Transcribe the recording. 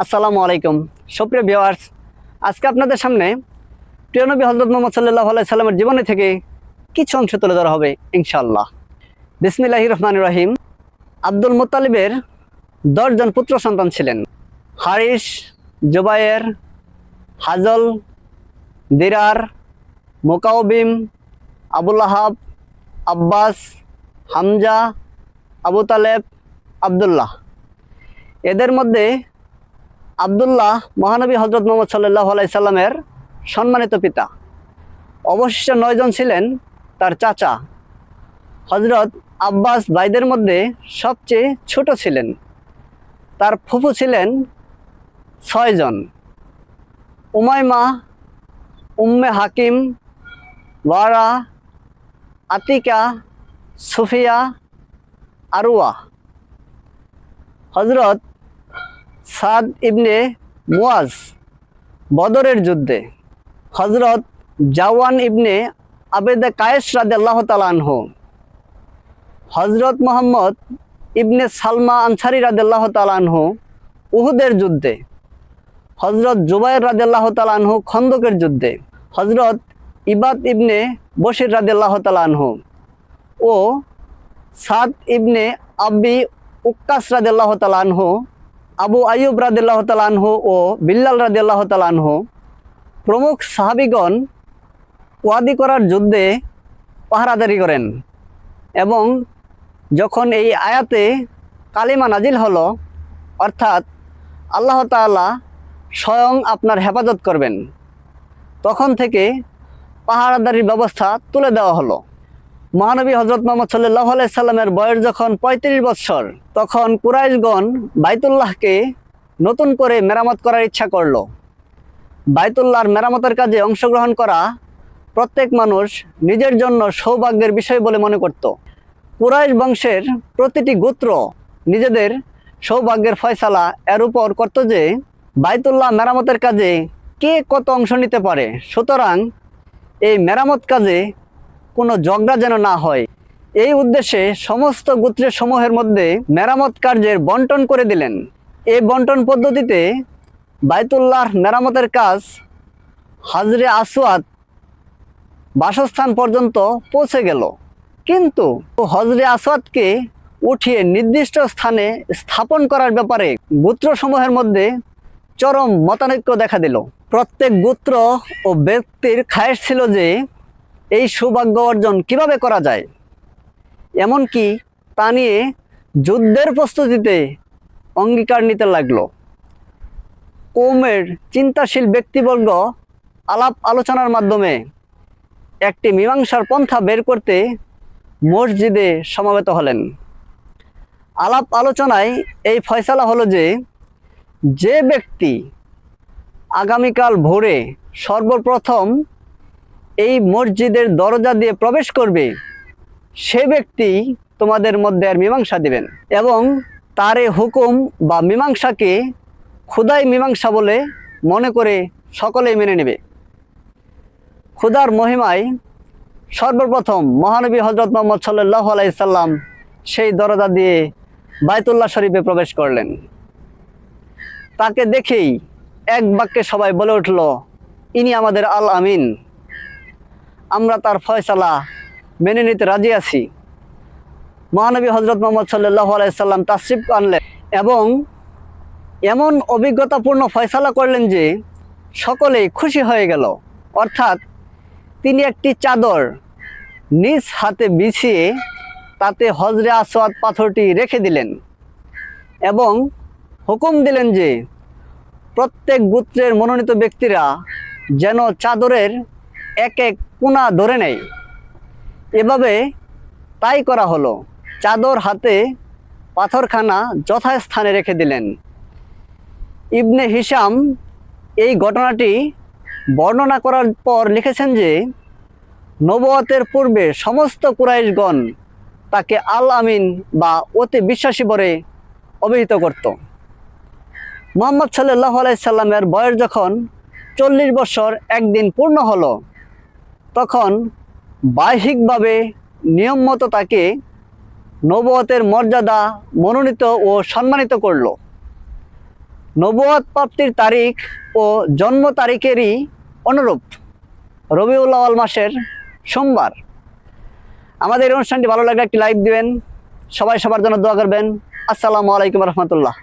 আসসালামু আলাইকুম সুপ্রিয় ভিউয়ার্স, আজকে আপনাদের সামনে প্রিয় নবী হযরত মুহাম্মদ সাল্লাল্লাহু আলাইহি সাল্লামের জীবনী থেকে কিছু অংশ তুলে ধরা হবে ইনশাআল্লাহ। বিসমিল্লাহির রহমানির রহিম। আব্দুল মুত্তালিবের 10 জন পুত্র সন্তান ছিলেন। হারিস, জুবায়ের, হাজল, দিরার, মুকাওবিম, আবুল আহাব, আব্বাস, হামজা, আবু তালেব, আবদুল্লাহ। এদের মধ্যে আবদুল্লাহ মহানবী হযরত মুহাম্মদ সাল্লাল্লাহু আলাইহি সাল্লামের সম্মানিত পিতা। অবশিষ্ট 9 জন ছিলেন তার চাচা। হযরত আব্বাস ভাইদের মধ্যে সবচেয়ে ছোট ছিলেন। তার ফুফু ছিলেন 6 জন: উমাইমা, উম্মে হাকিম, ওয়ারা, আতিকা, সুফিয়া, আরওয়া। হযরত সাদ ইবনে মুয়াজ বদরের যুদ্ধে, হযরত জাওয়ান ইবনে আবেদে কায়েস রাদিয়াল্লাহু তাআলা আনহু, হযরত মুহাম্মদ ইবনে সালমা আনসারী রাদিয়াল্লাহু তাআলা আনহু উহুদের যুদ্ধে, হযরত জুবায়ের রাদিয়াল্লাহু তাআলা আনহু খন্দকের যুদ্ধে, হযরত ইবাদ ইবনে বশির রাদিয়াল্লাহু তাআলা আনহু ও সাদ ইবনে আবি উক্কাস রাদিয়াল্লাহু তাআলা আনহু, আবু আইয়ুব রাদিয়াল্লাহু তাআলা আনহু ও বিল্লাল রাদিয়াল্লাহু তাআলা আনহু প্রমুখ সাহাবীগণ ওয়াদি করার যুদ্ধে পাহারাদারি করেন। এবং যখন এই আয়াতে কালিমা নাজিল হলো, অর্থাৎ আল্লাহ তাআলা স্বয়ং আপনার হেফাজত করবেন, তখন থেকে পাহারাদারির ব্যবস্থা তুলে দেওয়া হলো। মহানবী হযরত মুহাম্মদ সাল্লাল্লাহু আলাইহি সাল্লামের বয়স যখন 35 বছর, তখন কুরাইশগণ বাইতুল্লাহকে নতুন করে মেরামত করার ইচ্ছা করল। বাইতুল্লাহর মেরামতের কাজে অংশগ্রহণ করা প্রত্যেক মানুষ নিজের জন্য সৌভাগ্যের বিষয় বলে মনে করত। কুরাইশ বংশের প্রতিটি গোত্র নিজেদের সৌভাগ্যের ফয়সালা এর উপর করত যে বাইতুল্লাহ মেরামতের কাজে কে কত অংশ নিতে পারে। সুতরাং এই মেরামত কাজে কোনো ঝগড়া যেন না হয়, এই উদ্দেশ্যে সমস্ত গোত্রের সমূহের মধ্যে মেরামত কার্যের বন্টন করে দিলেন। এই বন্টন পদ্ধতিতে বাইতুল্লাহর মেরামতের কাজ হাজরে আসওয়াদ বাসস্থান পর্যন্ত পৌঁছে গেল। কিন্তু হজরে আসওয়াদকে উঠিয়ে নির্দিষ্ট স্থানে স্থাপন করার ব্যাপারে গোত্রসমূহের মধ্যে চরম মতানৈক্য দেখা দিল। প্রত্যেক গোত্র ও ব্যক্তির খায়েশ ছিল যে এই সৌভাগ্য অর্জন কিভাবে করা যায়। এমনকি তা নিয়ে যুদ্ধের প্রস্তুতিতে অঙ্গীকার নিতে লাগলো। কওমের চিন্তাশীল ব্যক্তিবর্গ আলাপ আলোচনার মাধ্যমে একটি মীমাংসার পন্থা বের করতে মসজিদে সমবেত হলেন। আলাপ আলোচনায় এই ফয়সালা হলো যে যে ব্যক্তি আগামীকাল ভোরে সর্বপ্রথম এই মসজিদের দরজা দিয়ে প্রবেশ করবে, সে ব্যক্তি তোমাদের মধ্যে আর মীমাংসা দিবেন, এবং তার এই হুকুম বা মীমাংসাকে খুদাই মীমাংসা বলে মনে করে সকলেই মেনে নেবে। খুদার মহিমায় সর্বপ্রথম মহানবী হযরত মুহাম্মদ সাল্লাল্লাহু আলাইহি সাল্লাম সেই দরজা দিয়ে বাইতুল্লাহ শরীফে প্রবেশ করলেন। তাকে দেখেই এক বাক্যে সবাই বলে উঠল, ইনি আমাদের আল আমিন, আমরা তার ফয়সালা মেনে নিতে রাজি আছি। মহানবী হযরত মুহাম্মদ সাল্লাল্লাহু আলাইহি সাল্লাম তাশরিফ আনলেন এবং এমন অভিজ্ঞতাপূর্ণ ফয়সালা করলেন যে সকলেই খুশি হয়ে গেল। অর্থাৎ তিনি একটি চাদর নিজ হাতে বিছিয়ে তাতে হজরে আসওয়াদ পাথরটি রেখে দিলেন এবং হুকুম দিলেন যে প্রত্যেক গোত্রের মনোনীত ব্যক্তিরা যেন চাদরের এক এক কোণা ধরে নেয়। এভাবে তাই করা হলো। চাদর হাতে পাথরখানা যথাস্থানে রেখে দিলেন। ইবনে হিশাম এই ঘটনাটি বর্ণনা করার পর লিখেছেন যে নবুয়তের পূর্বে সমস্ত কুরাইশগণ তাকে আল আমিন বা অতি বিশ্বাসী বলে অভিহিত করত। মুহাম্মদ সাল্লাল্লাহু আলাইহি সাল্লামের বয়স যখন 40 বছর একদিন পূর্ণ হলো, তখন বাহ্যিকভাবে নিয়ম মতো তাকে নবুয়তের মর্যাদা মনোনীত ও সম্মানিত করল। নবুয়ত প্রাপ্তির তারিখ ও জন্ম তারিখেরই অনুরূপ রবিউল আউয়াল মাসের সোমবার। আমাদের এই অনুষ্ঠানটি ভালো লাগলে একটি লাইক দিবেন, সবাই সবার জন্য দোয়া করবেন। আসসালামু আলাইকুম রহমতুল্লাহ।